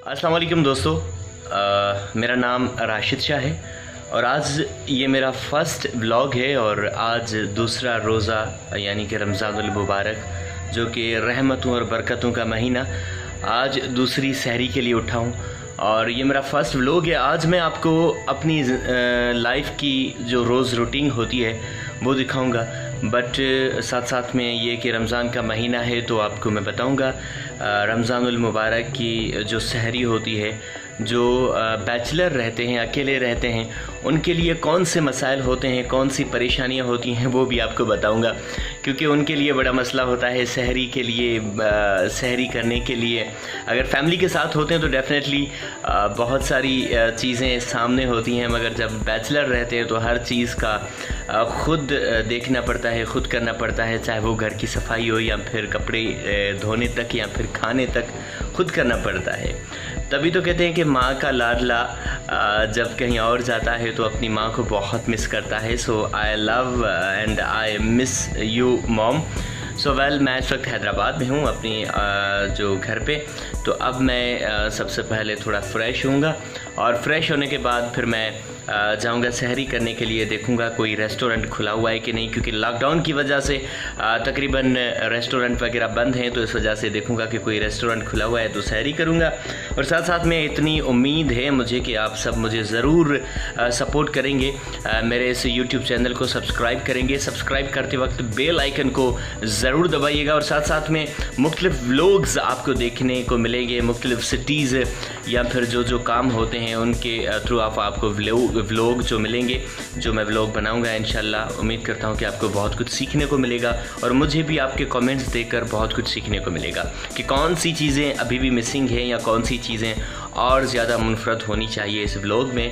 अस्सलाम वालेकुम दोस्तों, मेरा नाम राशिद शाह है और आज ये मेरा फ़र्स्ट व्लॉग है और आज दूसरा रोज़ा यानी कि रमज़ानुल मुबारक जो कि रहमतों और बरकतों का महीना, आज दूसरी सहरी के लिए उठा हूँ और ये मेरा फ़र्स्ट व्लॉग है। आज मैं आपको अपनी लाइफ की जो रोज़ रूटीन होती है वो दिखाऊंगा, बट साथ साथ में ये कि रमज़ान का महीना है तो आपको मैं बताऊंगा रमज़ानुल मुबारक की जो सहरी होती है, जो बैचलर रहते हैं, अकेले रहते हैं, उनके लिए कौन से मसाइल होते हैं, कौन सी परेशानियां होती हैं वो भी आपको बताऊंगा, क्योंकि उनके लिए बड़ा मसला होता है सहरी के लिए। सहरी करने के लिए अगर फैमिली के साथ होते हैं तो डेफ़िनेटली बहुत सारी चीज़ें सामने होती हैं, मगर जब बैचलर रहते हैं तो हर चीज़ का ख़ुद देखना पड़ता है, ख़ुद करना पड़ता है, चाहे वो घर की सफाई हो या फिर कपड़े धोने तक या फिर खाने तक खुद करना पड़ता है। तभी तो कहते हैं कि माँ का लाडला जब कहीं और जाता है तो अपनी माँ को बहुत मिस करता है। So I love and I miss you mom. So well, मैं इस वक्त हैदराबाद में हूँ अपनी जो घर पे। तो अब मैं सबसे पहले थोड़ा फ़्रेश होऊंगा और फ्रेश होने के बाद फिर मैं जाऊंगा सहरी करने के लिए। देखूंगा कोई रेस्टोरेंट खुला हुआ है कि नहीं, क्योंकि लॉकडाउन की वजह से तकरीबन रेस्टोरेंट वगैरह बंद हैं, तो इस वजह से देखूंगा कि कोई रेस्टोरेंट खुला हुआ है तो सहरी करूंगा। और साथ साथ में इतनी उम्मीद है मुझे कि आप सब मुझे ज़रूर सपोर्ट करेंगे, मेरे इस यूट्यूब चैनल को सब्सक्राइब करेंगे। सब्सक्राइब करते वक्त बेल आइकन को ज़रूर दबाइएगा और साथ साथ में मुख्तलिफ़ व्लॉग्स आपको देखने को मिलेंगे, मुख्तलिफ़ सिटीज़ या फिर जो काम होते हैं उनके थ्रू आपको व्लॉग जो मिलेंगे, जो मैं व्लॉग बनाऊंगा इंशाल्लाह। उम्मीद करता हूं कि आपको बहुत कुछ सीखने को मिलेगा और मुझे भी आपके कमेंट्स देखकर बहुत कुछ सीखने को मिलेगा कि कौन सी चीज़ें अभी भी मिसिंग हैं या कौन सी चीज़ें और ज़्यादा मुनफरद होनी चाहिए इस व्लॉग में।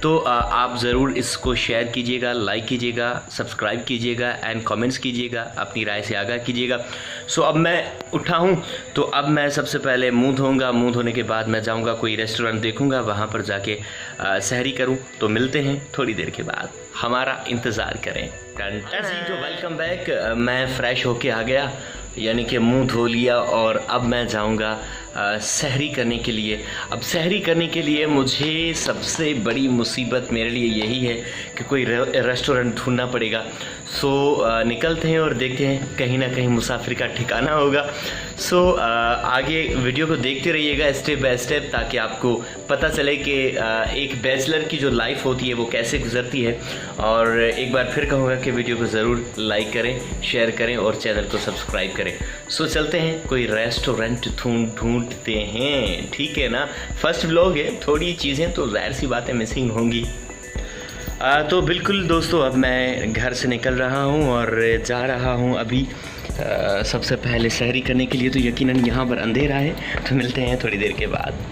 तो आप ज़रूर इसको शेयर कीजिएगा, लाइक कीजिएगा, सब्सक्राइब कीजिएगा एंड कमेंट्स कीजिएगा, अपनी राय से आगाह कीजिएगा। सो अब मैं उठा हूँ तो अब मैं सबसे पहले मुँह धोऊँगा। मुँह धोने के बाद मैं जाऊँगा कोई रेस्टोरेंट देखूँगा, वहाँ पर जाके सहरी करूँ। तो मिलते हैं थोड़ी देर के बाद, हमारा इंतज़ार करें। तो वेलकम बैक। मैं फ़्रेश होके आ गया, यानी कि मुंह धो लिया और अब मैं जाऊंगा सहरी करने के लिए। अब सहरी करने के लिए मुझे सबसे बड़ी मुसीबत मेरे लिए यही है कि कोई रेस्टोरेंट ढूंढना पड़ेगा। सो निकलते हैं और देखते हैं, कहीं ना कहीं मुसाफिर का ठिकाना होगा। सो आगे वीडियो को देखते रहिएगा स्टेप बाय स्टेप, ताकि आपको पता चले कि एक बैचलर की जो लाइफ होती है वो कैसे गुजरती है। और एक बार फिर कहूँगा कि वीडियो को ज़रूर लाइक करें, शेयर करें और चैनल को सब्सक्राइब करें। सो चलते हैं, कोई रेस्टोरेंट ढूंढते हैं, ठीक है ना। फर्स्ट व्लॉग है, थोड़ी चीज़ें तो ज़ाहिर सी बातें मिसिंग होंगी। तो बिल्कुल दोस्तों, अब मैं घर से निकल रहा हूँ और जा रहा हूँ अभी सबसे पहले सहरी करने के लिए। तो यकीनन यहाँ पर अंधेरा है, तो मिलते हैं थोड़ी देर के बाद।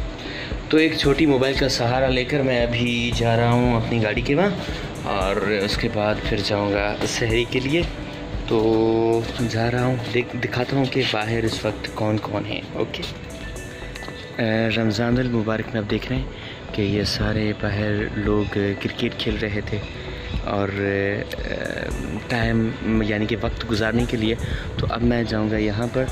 तो एक छोटी मोबाइल का सहारा लेकर मैं अभी जा रहा हूँ अपनी गाड़ी के वहाँ और उसके बाद फिर जाऊँगा सहरी के लिए। तो जा रहा हूँ, दिखाता हूँ कि बाहर इस वक्त कौन कौन है। ओके, रमज़ानुल मुबारक में आप देख रहे हैं कि ये सारे बाहर लोग क्रिकेट खेल रहे थे और टाइम यानी कि वक्त गुजारने के लिए। तो अब मैं जाऊंगा यहाँ पर,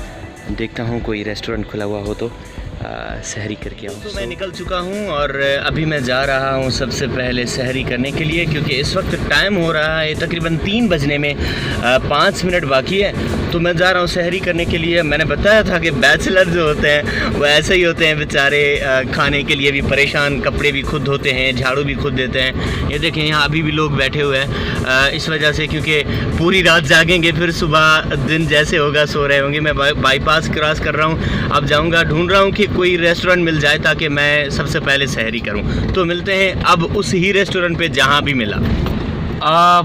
देखता हूँ कोई रेस्टोरेंट खुला हुआ हो तो सहरी करके आऊँ। तो मैं निकल चुका हूँ और अभी मैं जा रहा हूँ सबसे पहले सहरी करने के लिए, क्योंकि इस वक्त टाइम हो रहा है तकरीबन 3 बजने में 5 मिनट बाकी है। तो मैं जा रहा हूँ सहरी करने के लिए। मैंने बताया था कि बैचलर जो होते हैं वो ऐसे ही होते हैं बेचारे, खाने के लिए भी परेशान, कपड़े भी खुद धोते हैं, झाड़ू भी खुद देते हैं। ये देखें यहाँ अभी भी लोग बैठे हुए हैं इस वजह से, क्योंकि पूरी रात जागेंगे, फिर सुबह दिन जैसे होगा सो रहे होंगे। मैं बाईपास क्रॉस कर रहा हूँ, अब जाऊँगा, ढूंढ रहा हूँ कि कोई रेस्टोरेंट मिल जाए ताकि मैं सबसे पहले सहरी करूं। तो मिलते हैं अब उस ही रेस्टोरेंट पे जहां भी मिला।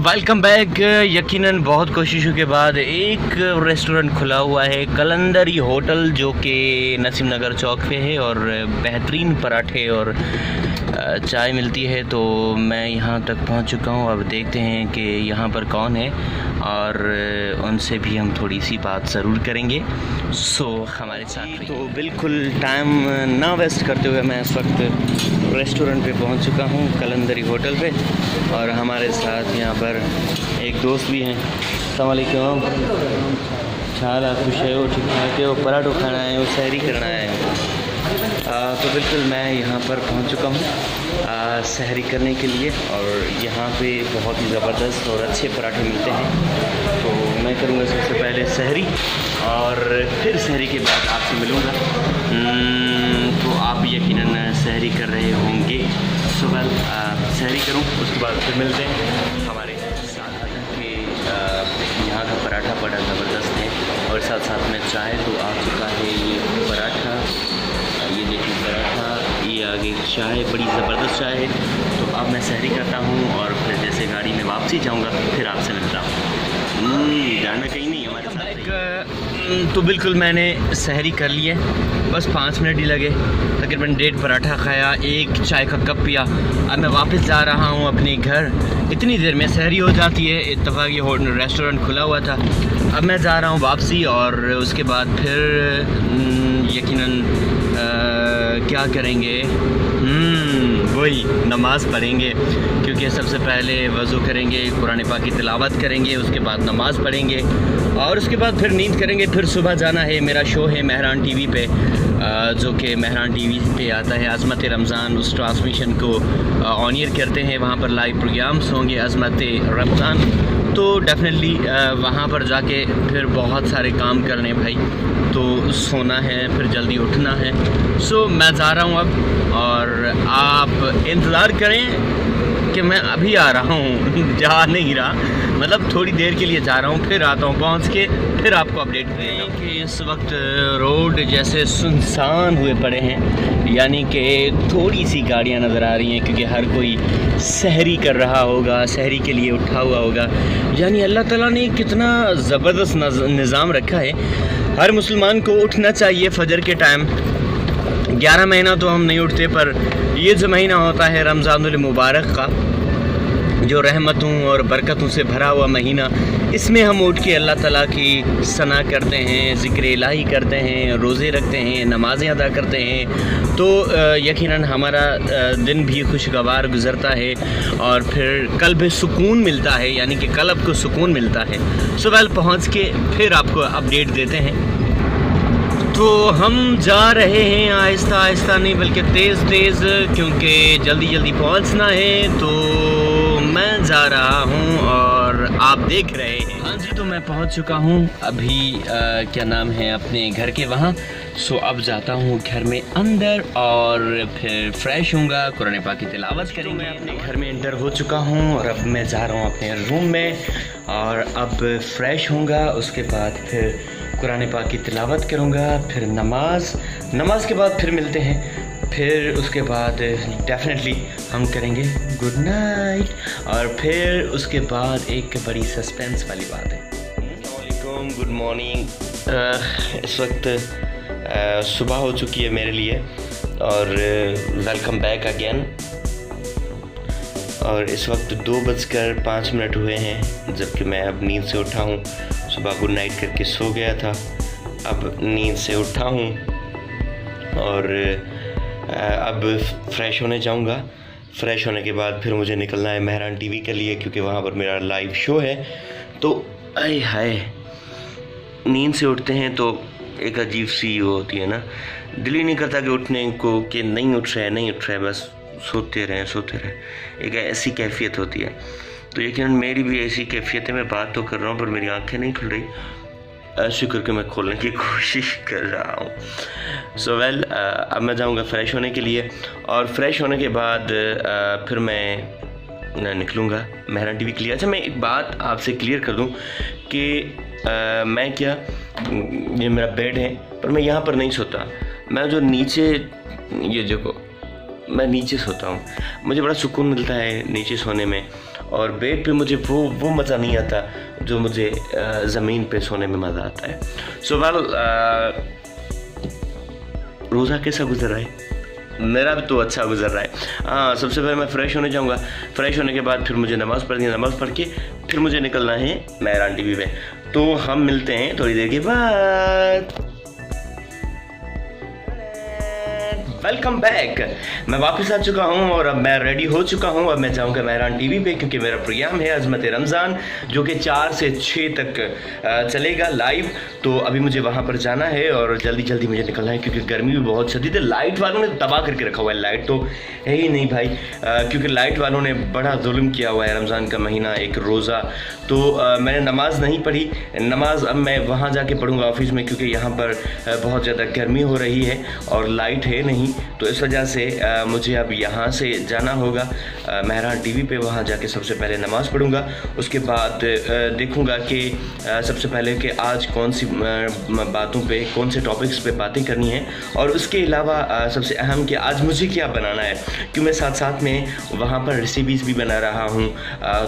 Welcome back. यकीनन बहुत कोशिशों के बाद एक रेस्टोरेंट खुला हुआ है, कलंदरी होटल, जो कि नसीम नगर चौक पे है और बेहतरीन पराठे और चाय मिलती है। तो मैं यहाँ तक पहुँच चुका हूँ। अब देखते हैं कि यहाँ पर कौन है और उनसे भी हम थोड़ी सी बात ज़रूर करेंगे। सो हमारे साथ। तो बिल्कुल टाइम ना वेस्ट करते हुए मैं इस वक्त रेस्टोरेंट पे पहुँच चुका हूँ, कलंदरी होटल पे, और हमारे साथ यहाँ पर एक दोस्त भी हैं। अस्सलाम वालेकुम। छाल खुश है, वो ठीक ठाक है, वो पराठो खाना है, वो सहरी करना है। तो बिल्कुल मैं यहाँ पर पहुँच चुका हूँ सहरी करने के लिए, और यहाँ पे बहुत ही ज़बरदस्त और अच्छे पराठे मिलते हैं। तो मैं करूँगा सबसे पहले सहरी, और फिर सहरी के बाद आपसे मिलूँगा। तो आप यकीनन सहरी कर रहे होंगे। सुबह सहरी करूँ, उसके बाद फिर मिलते हैं। हमारे साथ के यहाँ का पराठा बड़ा ज़बरदस्त है, और साथ साथ में चाय तो आ चुका है। ये पराठा, ये देखिए पराठा, ये आगे चाय, बड़ी ज़बरदस्त चाय है। तो अब मैं सहरी करता हूँ, और फिर जैसे गाड़ी में वापसी जाऊँगा फिर आपसे मिलता हूँ। जाना कहीं नहीं हमारे साथ। तो बिल्कुल मैंने सहरी कर ली है, बस 5 मिनट ही लगे। तकरीबन 1.5 पराठा खाया, 1 चाय का कप पिया। अब मैं वापस जा रहा हूँ अपने घर। इतनी देर में सहरी हो जाती है, इत्तेफाक ये होटल रेस्टोरेंट खुला हुआ था। अब मैं जा रहा हूँ वापसी, और उसके बाद फिर यकीनन क्या करेंगे, वही नमाज़ पढ़ेंगे, क्योंकि सबसे पहले वज़ू करेंगे, कुरान पाक की तिलावत करेंगे, उसके बाद नमाज़ पढ़ेंगे, और उसके बाद फिर नींद करेंगे। फिर सुबह जाना है। मेरा शो है मेहरान टीवी पे, जो कि मेहरान टीवी पे आता है। अज़मत रमज़ान, उस ट्रांसमिशन को ऑन एयर करते हैं। वहाँ पर लाइव प्रोग्राम्स होंगे अज़मत रमज़ान। तो डेफिनेटली वहाँ पर जाके फिर बहुत सारे काम करने भाई, तो सोना है, फिर जल्दी उठना है। सो मैं जा रहा हूँ अब, और आप इंतज़ार करें कि मैं अभी आ रहा हूँ। जा नहीं रहा, मतलब थोड़ी देर के लिए जा रहा हूँ, फिर आता हूँ, पहुँच के फिर आपको अपडेट दें कि इस वक्त रोड जैसे सुनसान हुए पड़े हैं, यानी कि थोड़ी सी गाड़ियाँ नज़र आ रही हैं, क्योंकि हर कोई सहरी कर रहा होगा, सहरी के लिए उठा हुआ होगा। यानी अल्लाह ताला ने कितना ज़बरदस्त निज़ाम रखा है। हर मुसलमान को उठना चाहिए फजर के टाइम। 11 महीना तो हम नहीं उठते, पर ये जो महीना होता है रमज़ानुल मुबारक का, जो रहमतों और बरकतों से भरा हुआ महीना, इसमें हम उठ के अल्लाह ताला की सना करते हैं, ज़िक्र इलाही करते हैं, रोज़े रखते हैं, नमाज़ें अदा करते हैं। तो यकीनन हमारा दिन भी खुशगवार गुज़रता है, और फिर कल्ब सुकून मिलता है, यानी कि कल्ब को सुकून मिलता है। सुबह पहुँच के फिर आपको अपडेट देते हैं। तो हम जा रहे हैं आहिस्ता आहिस्ता नहीं, बल्कि तेज़ तेज़, क्योंकि जल्दी जल्दी पहुंचना है। तो मैं जा रहा हूं, और आप देख रहे हैं। हाँ जी, तो मैं पहुंच चुका हूं अभी, क्या नाम है, अपने घर के वहाँ। सो अब जाता हूँ घर में अंदर, और फिर फ्रेश होऊंगा, कुरान पाक की तिलावत करेंगे। मैं अपने घर में एंटर हो चुका हूँ, और अब मैं जा रहा हूँ अपने रूम में, और अब फ्रेश होऊंगा। उसके बाद फिर कुरान पाक की तिलावत करूँगा, फिर नमाज के बाद फिर मिलते हैं। फिर उसके बाद डेफिनेटली हम करेंगे गुड नाइट, और फिर उसके बाद एक बड़ी सस्पेंस वाली बात है। अस्सलामुअलैकुम, गुड मॉर्निंग। इस वक्त सुबह हो चुकी है मेरे लिए, और वेलकम बैक अगेन। और इस वक्त 2:05 हुए हैं, जबकि मैं अब नींद से उठा हूँ। सुबह गुड नाइट करके सो गया था, अब नींद से उठा हूँ, और अब फ्रेश होने जाऊँगा। फ्रेश होने के बाद फिर मुझे निकलना है मेहरान टीवी के लिए, क्योंकि वहाँ पर मेरा लाइव शो है। तो आए हाय, नींद से उठते हैं तो एक अजीब सी वो होती है ना, दिल ही नहीं करता कि उठने को, कि नहीं उठ रहे, बस सोते रहें। एक ऐसी कैफियत होती है। तो यकीनन मेरी भी ऐसी कैफियत है। मैं बात तो कर रहा हूँ, पर मेरी आंखें नहीं खुल रही। ऐसे करके मैं खोलने की कोशिश कर रहा हूँ। सो वेल, अब मैं जाऊँगा फ़्रेश होने के लिए, और फ्रेश होने के बाद फिर मैं निकलूँगा मेहरान टीवी के लिए। अच्छा, मैं एक बात आपसे क्लियर कर दूँ कि मैं क्या, ये मेरा बेड है, पर मैं यहाँ पर नहीं सोता। मैं जो नीचे, ये देखो, मैं नीचे सोता हूँ। मुझे बड़ा सुकून मिलता है नीचे सोने में, और बेड पे मुझे वो मज़ा नहीं आता जो मुझे ज़मीन पे सोने में मज़ा आता है। सो वेल, रोज़ा कैसा गुजर रहा है? मेरा भी तो अच्छा गुजर रहा है। हाँ, सबसे पहले मैं फ़्रेश होने जाऊँगा। फ़्रेश होने के बाद फिर मुझे नमाज़ पढ़नी है। नमाज़ पढ़ के फिर मुझे निकलना है मेहरान टीवी पे। तो हम मिलते हैं थोड़ी देर के बाद। Welcome back. मैं वापस आ चुका हूं और अब मैं रेडी हो चुका हूं। अब मैं जाऊंगा मेहरान टीवी पे, क्योंकि मेरा प्रोग्राम है अजमत रमज़ान, जो कि 4 से 6 तक चलेगा लाइव। तो अभी मुझे वहां पर जाना है और जल्दी जल्दी मुझे निकलना है, क्योंकि गर्मी भी बहुत शदीद है। लाइट वालों ने तबाह करके रखा हुआ है, लाइट तो है ही नहीं भाई, क्योंकि लाइट वालों ने बड़ा जुल्म किया हुआ है। रमज़ान का महीना, एक रोज़ा, तो मैंने नमाज़ नहीं पढ़ी। नमाज़ अब मैं वहाँ जाके पढ़ूँगा ऑफिस में, क्योंकि यहाँ पर बहुत ज़्यादा गर्मी हो रही है और लाइट है नहीं। तो इस वजह से मुझे अब यहाँ से जाना होगा मेहरान टीवी पे। वहाँ जाके सबसे पहले नमाज़ पढ़ूँगा, उसके बाद देखूँगा कि सबसे पहले कि आज कौन सी बातों पे, कौन से टॉपिक्स पे बातें करनी है, और उसके अलावा सबसे अहम कि आज मुझे क्या बनाना है, क्योंकि मैं साथ साथ में वहाँ पर रेसिपीज़ भी बना रहा हूँ।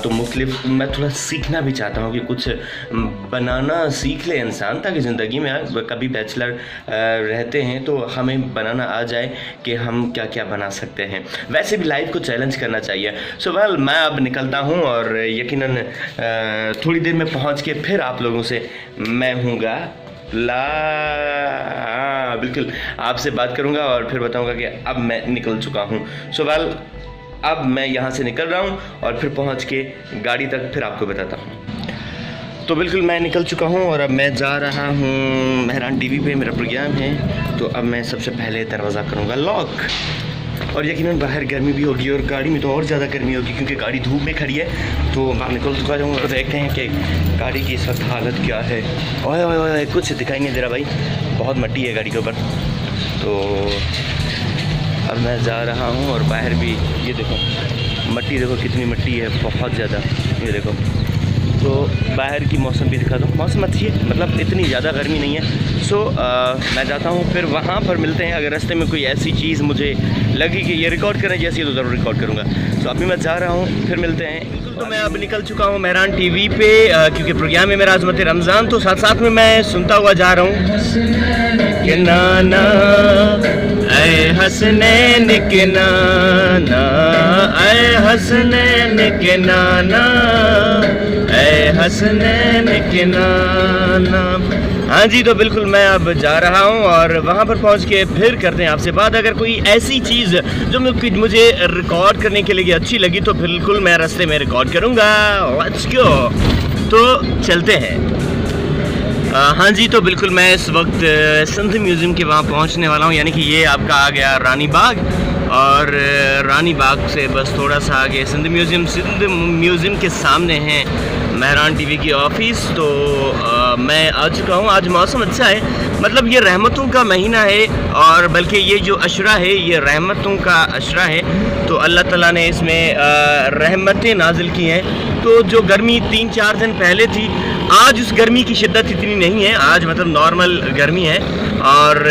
तो मुख्तलिफ मैं थोड़ा सीखना भी चाहता हूँ कि कुछ बनाना सीख ले इंसान, ताकि ज़िंदगी में कभी बैचलर रहते हैं तो हमें बनाना आ जाए कि हम क्या क्या बना सकते हैं। वैसे भी लाइफ को चैलेंज करना चाहिए। सो वेल, मैं अब निकलता हूँ और यकीनन थोड़ी देर में पहुँच के फिर आप लोगों से मैं हूँगा बिल्कुल आपसे बात करूँगा और फिर बताऊँगा कि अब मैं निकल चुका हूँ। सो वेल, अब मैं यहाँ से निकल रहा हूँ और फिर पहुँच के गाड़ी तक फिर आपको बताता हूँ। तो बिल्कुल मैं निकल चुका हूँ और अब मैं जा रहा हूँ मेहरान टीवी पे, मेरा प्रोग्राम है। तो अब मैं सबसे पहले दरवाज़ा करूँगा लॉक, और यकीनन बाहर गर्मी भी होगी और गाड़ी में तो और ज़्यादा गर्मी होगी, क्योंकि गाड़ी धूप में खड़ी है। तो मैं निकल चुका हूँ और देखते हैं कि गाड़ी की इस वक्त हालत क्या है। ओए ओए ओए, कुछ दिखाई नहीं दे रहा भाई, बहुत मट्टी है गाड़ी के ऊपर। तो अब मैं जा रहा हूँ और बाहर भी ये देखो मट्टी, देखो कितनी मट्टी है, बहुत ज़्यादा, ये देखो। तो बाहर की मौसम भी दिखा दो, मौसम अच्छी है, मतलब इतनी ज़्यादा गर्मी नहीं है। सो मैं जाता हूँ, फिर वहाँ पर मिलते हैं। अगर रास्ते में कोई ऐसी चीज़ मुझे लगी कि ये रिकॉर्ड करने जैसी है तो ज़रूर रिकॉर्ड करूँगा। सो अभी मैं जा रहा हूँ, फिर मिलते हैं। बिल्कुल, तो मैं अब निकल चुका हूँ मेहरान टीवी पे, क्योंकि प्रोग्राम है मेरा अजमत रमज़ान। तो साथ साथ में मैं सुनता हुआ जा रहा हूँ कि नाना ऐ हसनैन के नाना, ऐ हसनैन के नाना, ऐ हसनैन के नाना। हाँ जी, तो बिल्कुल मैं अब जा रहा हूँ और वहाँ पर पहुँच के फिर करते हैं आपसे बात। अगर कोई ऐसी चीज़ जो मुझे रिकॉर्ड करने के लिए अच्छी लगी तो बिल्कुल मैं रास्ते में रिकॉर्ड करूँगा। लेट्स गो, तो चलते हैं। हाँ जी, तो बिल्कुल मैं इस वक्त सिंध म्यूज़ियम के वहाँ पहुँचने वाला हूँ, यानी कि ये आपका आ गया रानी बाग, और रानी बाग से बस थोड़ा सा आगे सिंध म्यूज़ियम के सामने है मेहरान टीवी की ऑफिस। तो मैं आ चुका हूँ। आज मौसम अच्छा है, मतलब ये रहमतों का महीना है, और बल्कि ये जो अशरा है ये रहमतों का अशरा है। तो अल्लाह ताला ने इसमें रहमतें नाजिल की हैं। तो जो गर्मी 3-4 दिन पहले थी, आज उस गर्मी की शिद्दत इतनी नहीं है, आज मतलब नॉर्मल गर्मी है, और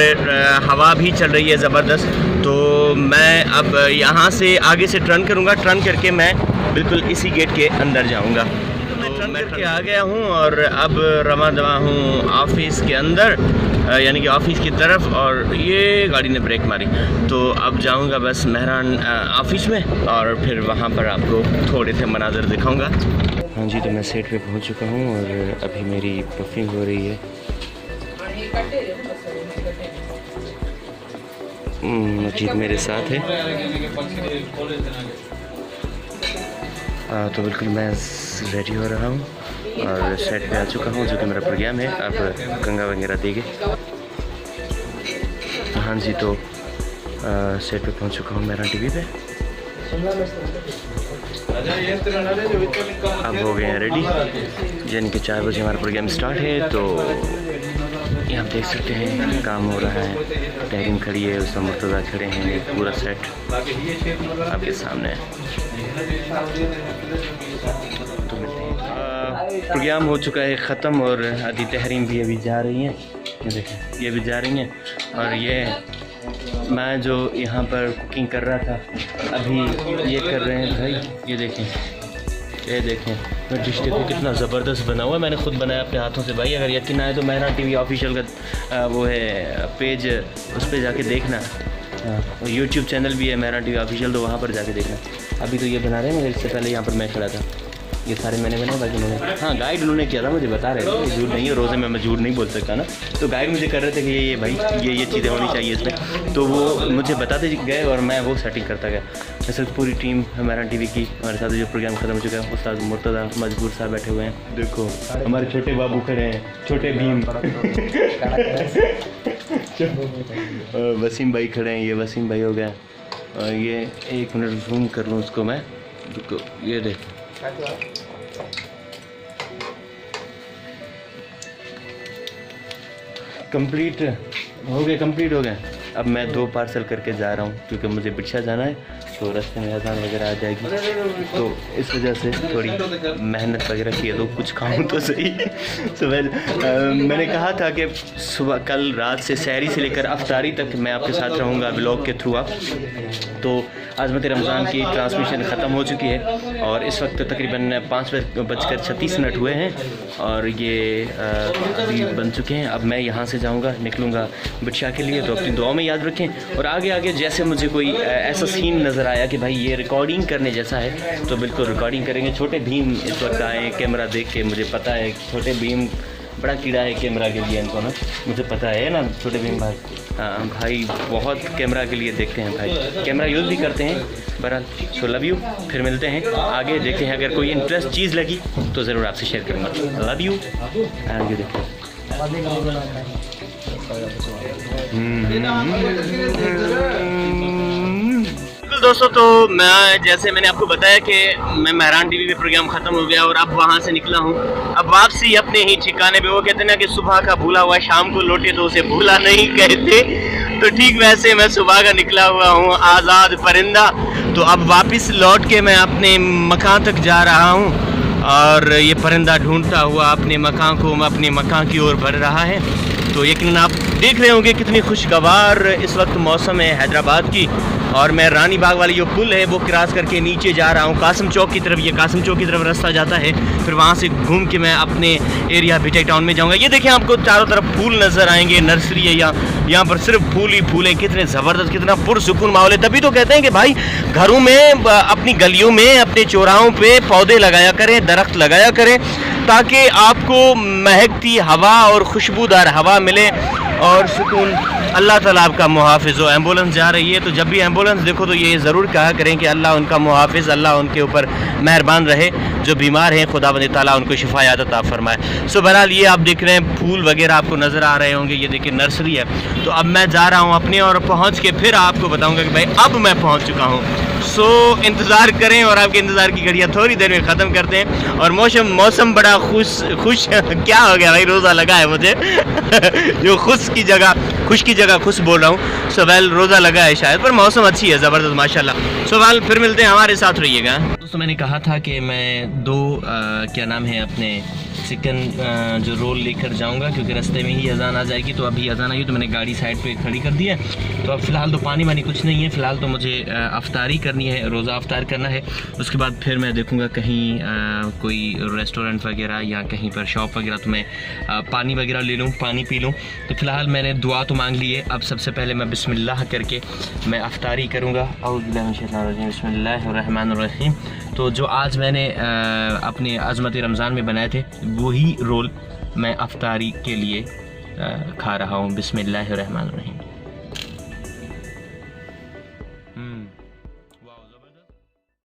हवा भी चल रही है ज़बरदस्त। तो मैं अब यहाँ से आगे से टर्न करूँगा, टर्न करके मैं बिल्कुल इसी गेट के अंदर जाऊँगा। तो मैं करके आ गया हूँ और अब रवा दवा हूँ ऑफिस के अंदर, यानी कि ऑफिस की तरफ, और ये गाड़ी ने ब्रेक मारी। तो अब जाऊँगा बस मेहरान ऑफिस में, और फिर वहाँ पर आपको थोड़े से मनाजर दिखाऊँगा। हाँ जी, तो मैं सेट पे पहुँच चुका हूँ और अभी मेरी बफिंग हो रही है। मजीद मेरे साथ है। तो बिल्कुल मैं रेडी हो रहा हूँ और सेट पे आ चुका हूँ, जो कि मेरा प्रोग्राम है। अब गंगा वगैरह देंगे। हाँ जी, तो सेट पे पहुँच चुका हूँ मेहरान टीवी पे। अब हो गए हैं रेडी, यानी कि 4 बजे हमारा प्रोग्राम स्टार्ट है। तो यहाँ देख सकते हैं काम हो रहा है, टहरीम खड़ी है, उसमें मुर्तज़ा खड़े हैं, पूरा सेट आपके सामने है। तो मिलते हैं। प्रोग्राम हो चुका है ख़त्म और आदि तहरीम भी अभी जा रही हैं, ये देखें, ये भी जा रही हैं। और ये मैं जो यहाँ पर कुकिंग कर रहा था, अभी ये कर रहे हैं भाई, ये देखें, ये देखें। मैं डिश देखो कितना ज़बरदस्त बना हुआ है, मैंने ख़ुद बनाया अपने हाथों से भाई। अगर यकीन आए तो मेहरान टीवी ऑफिशियल का वो है पेज, उस पर जाके देखना। हाँ, यूट्यूब चैनल भी है मेहरान टीवी ऑफिशियल, तो वहाँ पर जाके देखना। अभी तो ये बना रहे हैं, मगर इससे पहले यहाँ पर मैं खड़ा था। ये सारे मैंने बनाए, बाकी मैंने हाँ गाइड उन्होंने किया था, मुझे बता रहे थे, झूठ नहीं है, रोज़े में मैं झूठ नहीं बोल सकता ना। तो गाइड मुझे कर रहे थे कि ये भाई ये चीज़ें होनी चाहिए इसमें, तो वो मुझे बताते गए और मैं वो सेटिंग करता गया। ऐसे पूरी टीम मेहरान टीवी की हमारे साथ जो प्रोग्राम ख़त्म हो चुका है, उस्ताद मुर्तज़ा मजबूर साहब बैठे हुए हैं, देखो हमारे छोटे बाबू खड़े हैं, छोटे भीम वसीम भाई खड़े हैं, ये वसीम भाई हो गया। ये 1 मिनट जूम कर लूँ उसको मैं, रुको, ये देख कंप्लीट हो गया। अब मैं 2 पार्सल करके जा रहा हूँ क्योंकि मुझे बिरसा जाना है, तो रास्ते में अज़ान वगैरह आ जाएगी, तो इस वजह से थोड़ी मेहनत वगैरह की है, तो कुछ खाऊं तो सही। सुबह मैंने कहा था कि सुबह कल रात से सहरी से लेकर अफ्तारी तक मैं आपके साथ रहूँगा ब्लॉग के थ्रू आप। तो आज़मत रमज़ान की ट्रांसमिशन ख़त्म हो चुकी है और इस वक्त तकरीबन 5:36 हुए हैं और ये अभी बन चुके हैं। अब मैं यहाँ से जाऊँगा, निकलूँगा बिरसा के लिए, तो अपनी दुआ में याद रखें। और आगे जैसे मुझे कोई ऐसा सीन नज़र आया कि भाई ये रिकॉर्डिंग करने जैसा है, तो बिल्कुल रिकॉर्डिंग करेंगे। छोटे भीम इस वक्त आए कैमरा देख के, मुझे पता है छोटे भीम बड़ा कीड़ा है कैमरा के लिए, इनको ना मुझे पता है ना छोटे भीम भाई। हाँ भाई बहुत कैमरा के लिए देखते हैं भाई, कैमरा यूज़ भी करते हैं। बहरहाल सो लव यू, फिर मिलते हैं आगे, देखते हैं अगर कोई इंटरेस्ट चीज़ लगी तो ज़रूर आपसे शेयर करूँगा। Love you. आगे देखते हैं दोस्तों। तो मैं जैसे मैंने आपको बताया कि मैं मेहरान टीवी में प्रोग्राम ख़त्म हो गया और अब वहाँ से निकला हूँ। अब वापसी अपने ही ठिकाने पे, वो कहते हैं ना कि सुबह का भूला हुआ शाम को लौटे तो उसे भूला नहीं कहते, तो ठीक वैसे मैं सुबह का निकला हुआ हूँ आज़ाद परिंदा। तो अब वापस लौट के मैं अपने मकान तक जा रहा हूँ और ये परिंदा ढूंढता हुआ अपने मकान को अपने मकान की ओर बढ़ रहा है। तो यकीनन आप देख रहे होंगे कितनी खुशगवार इस वक्त मौसम है हैदराबाद की। और मैं रानी बाग वाली जो पुल है वो क्रॉस करके नीचे जा रहा हूँ कासिम चौक की तरफ। ये कासिम चौक की तरफ रास्ता जाता है, फिर वहाँ से घूम के मैं अपने एरिया बीटेक टाउन में जाऊँगा। ये देखें आपको चारों तरफ फूल नज़र आएंगे, नर्सरी है यहाँ पर सिर्फ फूल ही फूल है। कितने ज़बरदस्त, कितना पुरसुकून माहौल है। तभी तो कहते हैं कि भाई घरों में, अपनी गलियों में, अपने चौराहों पे पौधे लगाया करें, दरख्त लगाया करें, ताकि आपको महकती हवा और खुशबूदार हवा मिले और सुकून। अल्लाह ताला आपका मुहाफ़िज़ हो। एम्बुलेंस जा रही है तो जब भी एम्बुलेंस देखो तो ये ज़रूर कहा करें कि अल्लाह उनका मुहाफ़िज़, अल्लाह उनके ऊपर मेहरबान रहे। जो बीमार हैं खुदावंद ताला उनको शिफायात अता फरमाए। सो बहरहाल ये आप देख रहे हैं फूल वगैरह आपको नज़र आ रहे होंगे। ये देखिए नर्सरी है। तो अब मैं जा रहा हूँ अपने और पहुँच के फिर आपको बताऊँगा कि भाई अब मैं पहुँच चुका हूँ। सो इंतज़ार करें और आपके इंतज़ार की घड़ियाँ थोड़ी देर में ख़त्म करते हैं। और मौसम बड़ा खुश क्या हो गया भाई, रोज़ा लगा है मुझे जो खुश की जगह खुश बोल रहा हूँ। सो वेल रोज़ा लगा है शायद, पर मौसम अच्छी है, ज़बरदस्त माशाल्लाह। सो वेल फिर मिलते हैं, हमारे साथ रहिएगा। दोस्तों मैंने कहा था कि मैं 2 क्या नाम है अपने चिकन जो रोल लेकर जाऊंगा, क्योंकि रास्ते में ही अजान आ जाएगी। तो अभी अजान आई तो मैंने गाड़ी साइड पे खड़ी कर दी है। तो अब फ़िलहाल तो पानी वानी कुछ नहीं है, फ़िलहाल तो मुझे अफ्तारी करनी है, रोज़ा अफ्तार करना है। उसके बाद फिर मैं देखूंगा कहीं कोई रेस्टोरेंट वगैरह या कहीं पर शॉप वगैरह, तो मैं पानी वगैरह ले लूँ, पानी पी लूँ। तो फ़िलहाल मैंने दुआ तो मांग ली है। अब सबसे पहले मैं बिस्मिल्लाह करके मैं अफ्तारी करूँगा। बिस्मिल्लाहिर्रहमानिर्रहीम। तो जो आज मैंने अपने अज़मत रमज़ान में बनाए थे वही रोल मैं अफ्तारी के लिए खा रहा हूँ। बिस्मिल्लाहिर्रहमानिर्रहीम।